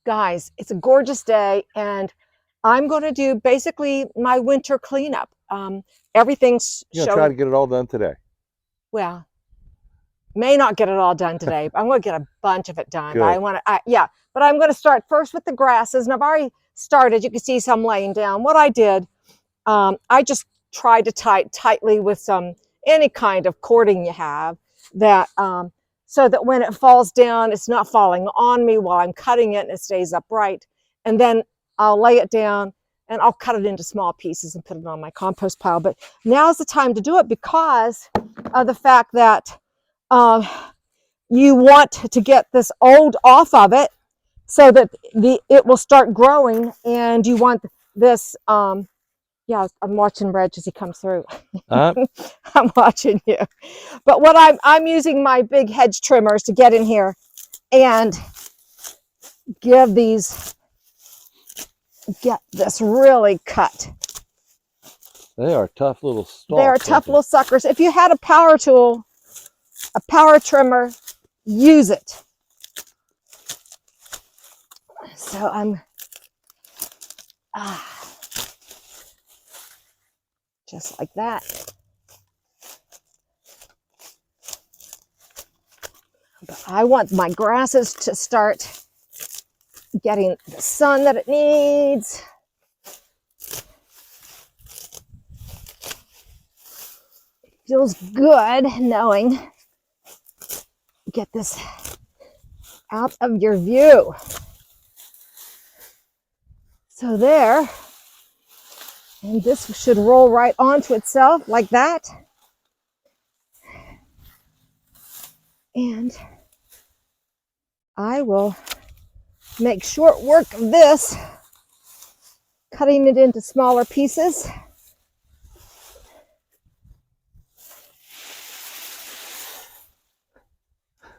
Guys, it's a gorgeous day, and I'm going to do basically my winter cleanup. Everything's You're gonna try to get it all done today. Well, may not get it all done today, but I'm going to get a bunch of it done. Good. But I want to, yeah. But I'm going to start first with the grasses, and I've already started. You can see some laying down. What I did, I just tried to tie it tightly with any kind of cording you have, that so that when it falls down, it's not falling on me while I'm cutting it, and it stays upright. And then I'll lay it down and I'll cut it into small pieces and put it on my compost pile. But now's the time to do it because of the fact that you want to get this old off of it so that it will start growing, and you want this yeah, I'm watching Reg as he comes through. I'm watching you. But what I'm using my big hedge trimmers to get in here and get this really cut. They are tough little stalks. They are tough little suckers. If you had a power tool, a power trimmer, use it. So I'm just like that. But I want my grasses to start getting the sun that it needs. It feels good knowing get this out of your view. So there. And this should roll right onto itself like that. And I will make short work of this, cutting it into smaller pieces.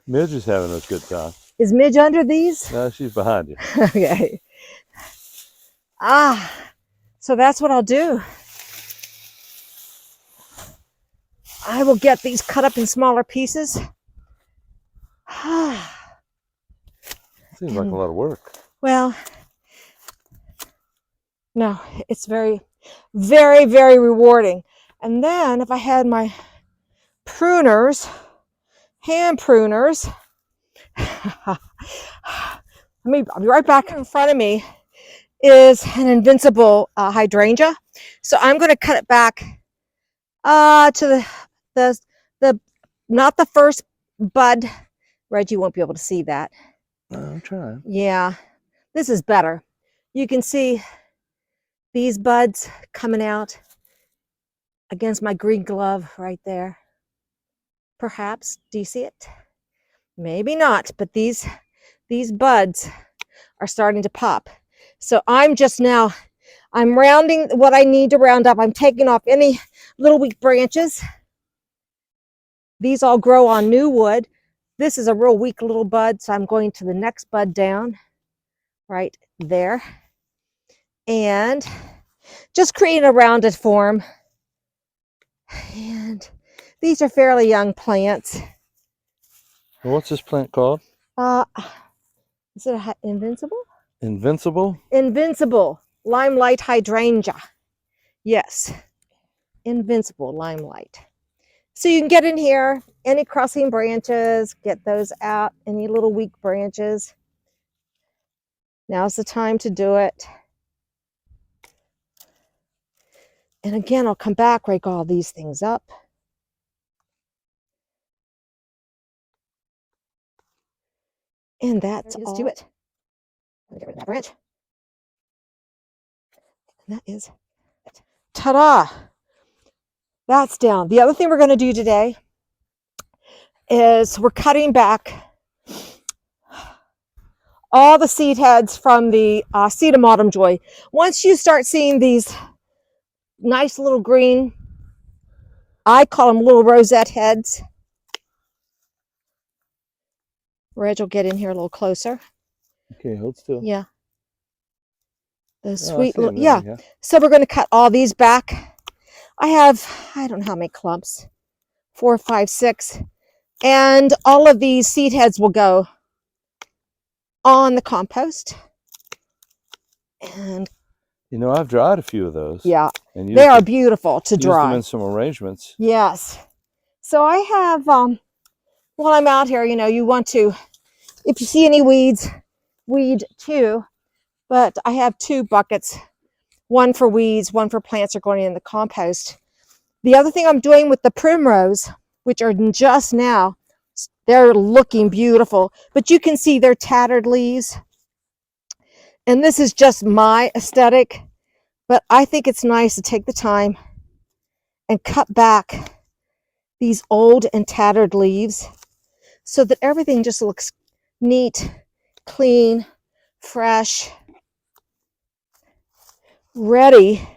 Midge is having a good time. Is Midge under these? No, she's behind you. Okay. So that's what I'll do. I will get these cut up in smaller pieces. Seems like a lot of work. Well, no, it's very, very, very rewarding. And then if I had my pruners, hand pruners, I'll be right back. In front of me is an invincible hydrangea. So I'm going to cut it back to the not the first bud. Reggie won't be able to see that. I'm trying. Yeah, this is better. You can see these buds coming out against my green glove right there. Perhaps, do you see it? Maybe not, but these buds are starting to pop. So I'm rounding what I need to round up. I'm taking off any little weak branches. These all grow on new wood. This is a real weak little bud, so I'm going to the next bud down right there. And just create a rounded form. And these are fairly young plants. What's this plant called? Is it invincible? Invincible? Invincible limelight hydrangea. Yes, invincible limelight. So you can get in here, any crossing branches, get those out, any little weak branches. Now's the time to do it. And again, I'll come back, rake all these things up. And that's all. Let's do it. Get rid of that branch. And that is it. Ta-da! That's down. The other thing we're going to do today is we're cutting back all the seed heads from the Sedum Autumn Joy. Once you start seeing these nice little green, I call them little rosette heads. Reg will get in here a little closer. Okay, hold still. Yeah. The sweet little, yeah. So we're going to cut all these back. I don't know how many clumps, 4, 5, 6. And all of these seed heads will go on the compost. And You know, I've dried a few of those. yeah, And they are beautiful to used them dry. in some arrangements. Yes. So I have, while I'm out here, you know, you want to, if you see any weeds, weed too. But I have 2 buckets, one for weeds, one for plants that are going in the compost. The other thing I'm doing with the primrose, which are just now, they're looking beautiful, but you can see they're tattered leaves. And this is just my aesthetic, but I think it's nice to take the time and cut back these old and tattered leaves so that everything just looks neat, clean, fresh, ready,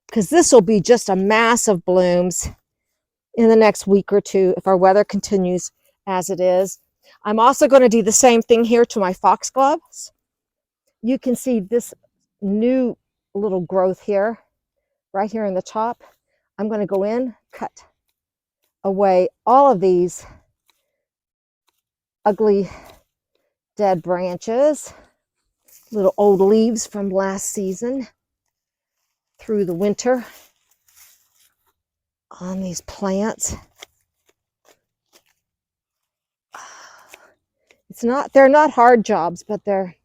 because this will be just a mass of blooms in the next week or 2 if our weather continues as it is. I'm also going to do the same thing here to my foxgloves. You can see this new little growth here, right here in the top. I'm going to go in, cut away all of these ugly dead branches, little old leaves from last season through the winter on these plants. They're not hard jobs, but they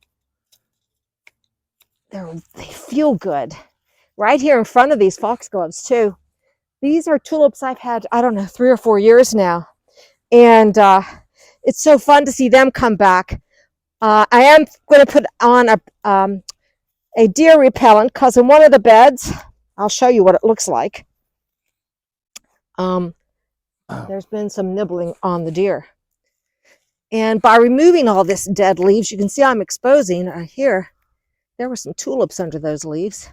feel good. Right here in front of these foxgloves too. These are tulips I've had, I don't know, 3 or 4 years now. And it's so fun to see them come back. I am going to put on a deer repellent because in one of the beds, I'll show you what it looks like. There's been some nibbling on the deer. And by removing all this dead leaves, you can see I'm exposing here. There were some tulips under those leaves.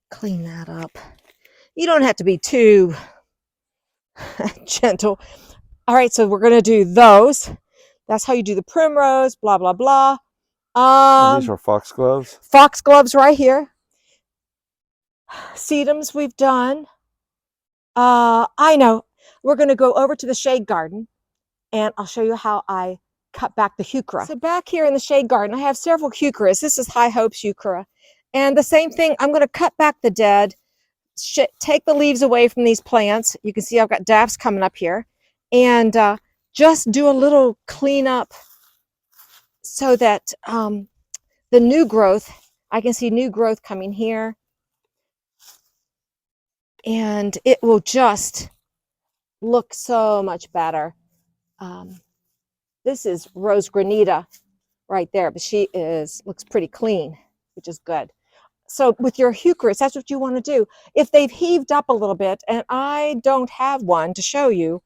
Clean that up. You don't have to be too gentle. All right, so we're going to do those. That's how you do the primrose, blah, blah, blah. These are foxgloves? Foxgloves right here. Sedums we've done. I know. We're going to go over to the shade garden, and I'll show you how I cut back the heuchera. So back here in the shade garden, I have several heucheras. This is High Hopes heuchera. And the same thing, I'm going to cut back the dead, take the leaves away from these plants. You can see I've got dafts coming up here. And just do a little cleanup so that the new growth, I can see new growth coming here. And it will just look so much better. This is Rose Granita right there, but she looks pretty clean, which is good. So with your heucheras, that's what you want to do. If they've heaved up a little bit, and I don't have one to show you,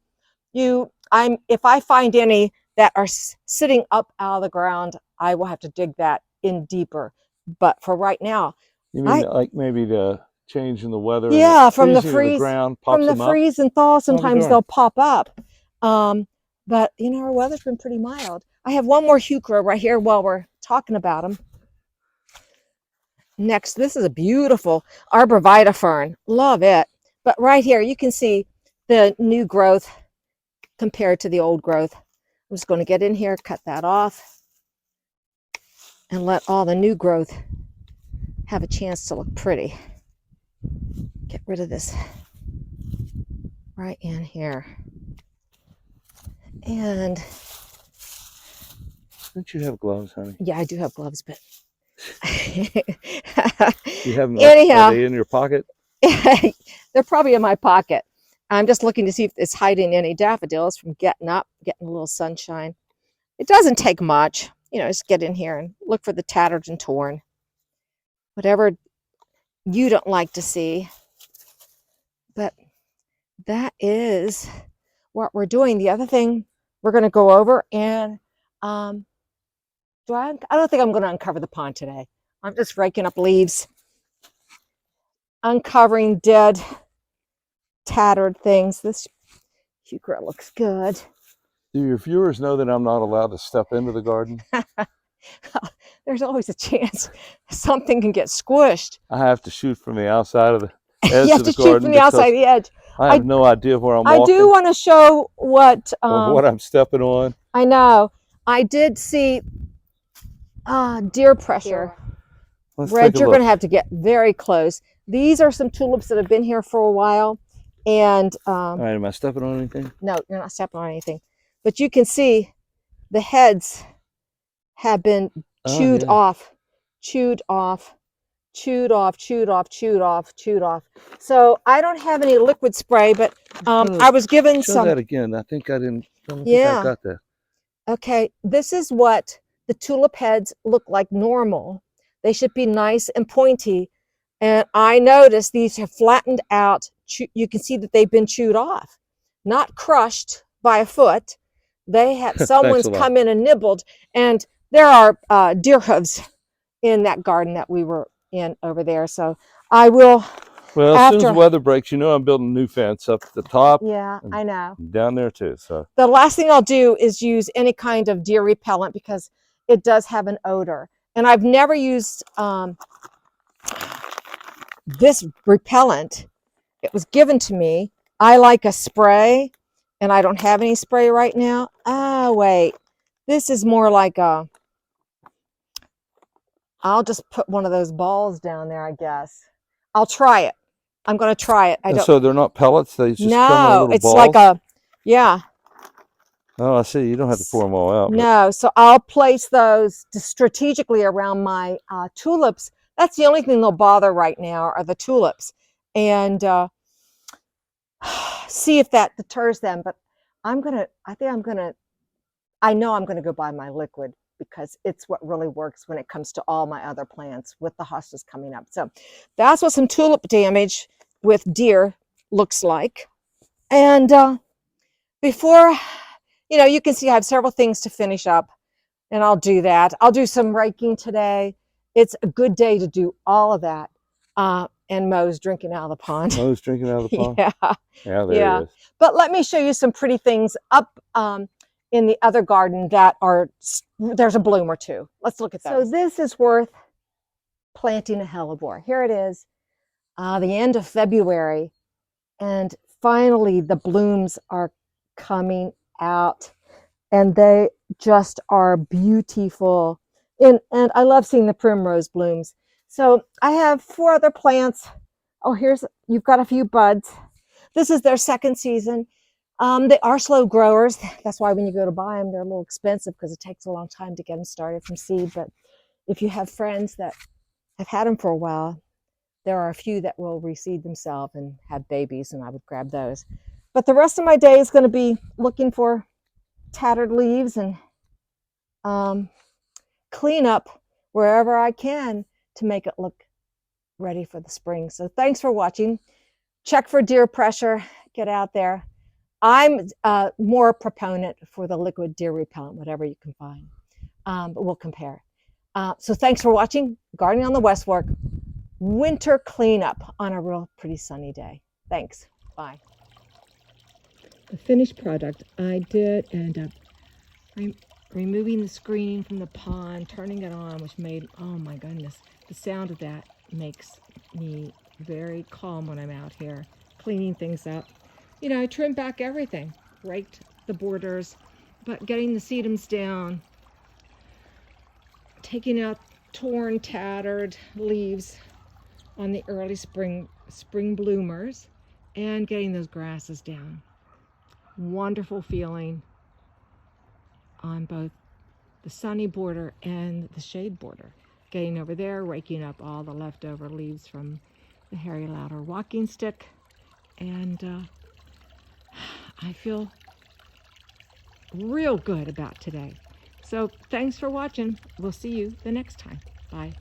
if I find any that are sitting up out of the ground, I will have to dig that in deeper. But for right now, you mean like maybe the change in the weather? Yeah, from the ground pops them up? freeze and thaw, sometimes they'll pop up. But you know, our weather's been pretty mild. I have one more heuchera right here while we're talking about them. Next, this is a beautiful arborvitae fern. Love it. But right here, you can see the new growth compared to the old growth. I'm just going to get in here, cut that off, and let all the new growth have a chance to look pretty. Get rid of this right in here. And don't you have gloves, honey? Yeah, I do have gloves, but you have them? Anyhow, are they in your pocket? They're probably in my pocket. I'm just looking to see if it's hiding any daffodils from getting up, getting a little sunshine. It doesn't take much, you know, just get in here and look for the tattered and torn. Whatever you don't like to see. But that is what we're doing. The other thing we're going to go over, and I don't think I'm going to uncover the pond today. I'm just raking up leaves, uncovering dead, tattered things. This heuchera looks good. Do your viewers know that I'm not allowed to step into the garden? There's always a chance something can get squished. I have to shoot from the outside of the edge you have of the to shoot from the outside of the edge. I have no idea where I'm walking. I do want to show what or what I'm stepping on. I know. I did see deer pressure Let's Red, take a you're look. going to have to get very close. These are some tulips that have been here for a while. And All right, am I stepping on anything? no, you're not stepping on anything. But you can see the heads have been chewed yeah. off, chewed off, chewed off, chewed off, chewed off, chewed off. So I don't have any liquid spray, but I was given Show some. that again. I think I didn't. I don't think Yeah. I got that. Okay, this is what the tulip heads look like normal. They should be nice and pointy. And I noticed these have flattened out. You can see that they've been chewed off, not crushed by a foot. They have someone's come in and nibbled. And there are deer hooves in that garden that we were in over there. So I will. Well, as soon as the weather breaks, you know I'm building a new fence up at the top. Yeah, I know. Down there too. So the last thing I'll do is use any kind of deer repellent because it does have an odor. And I've never used this repellent. It was given to me. I like a spray, and I don't have any spray right now. Ah, wait. This is more like a... I'll just put one of those balls down there, I guess. I'll try it. I'm going to try it. So they're not pellets? They just come in little it's balls? like a... Yeah. Oh, I see. You don't have to pour them all out. No, so I'll place those strategically around my tulips. That's the only thing they'll bother right now are the tulips. And see if that deters them. But I know I'm gonna go buy my liquid because it's what really works when it comes to all my other plants with the hostas coming up. So that's what some tulip damage with deer looks like. And before, you can see I have several things to finish up, and I'll do that. I'll do some raking today. It's a good day to do all of that. And Mo's drinking out of the pond. Mo's drinking out of the pond? Yeah. Yeah, there he is. But let me show you some pretty things up in the other garden that there's a bloom or two. Let's look at those. So this is worth planting a hellebore. Here it is, the end of February. And finally, the blooms are coming out. And they just are beautiful. And I love seeing the primrose blooms. So I have 4 other plants. Oh, you've got a few buds. This is their second season. They are slow growers. That's why when you go to buy them, they're a little expensive because it takes a long time to get them started from seed. But if you have friends that have had them for a while, there are a few that will reseed themselves and have babies, and I would grab those. But the rest of my day is going to be looking for tattered leaves and clean up wherever I can to make it look ready for the spring. So thanks for watching. Check for deer pressure. Get out there. I'm more a proponent for the liquid deer repellent, whatever you can find. But we'll compare. So thanks for watching Gardening on the West Fork winter cleanup on a real pretty sunny day. Thanks. Bye. The finished product, I did end up removing the screening from the pond, turning it on, which made, oh my goodness, the sound of that makes me very calm when I'm out here cleaning things up. I trimmed back everything, raked the borders, but getting the sedums down, taking out torn, tattered leaves on the early spring bloomers, and getting those grasses down. Wonderful feeling on both the sunny border and the shade border. Getting over there, raking up all the leftover leaves from the Harry Lauder walking stick, and I feel real good about today. So thanks for watching. We'll see you the next time. Bye.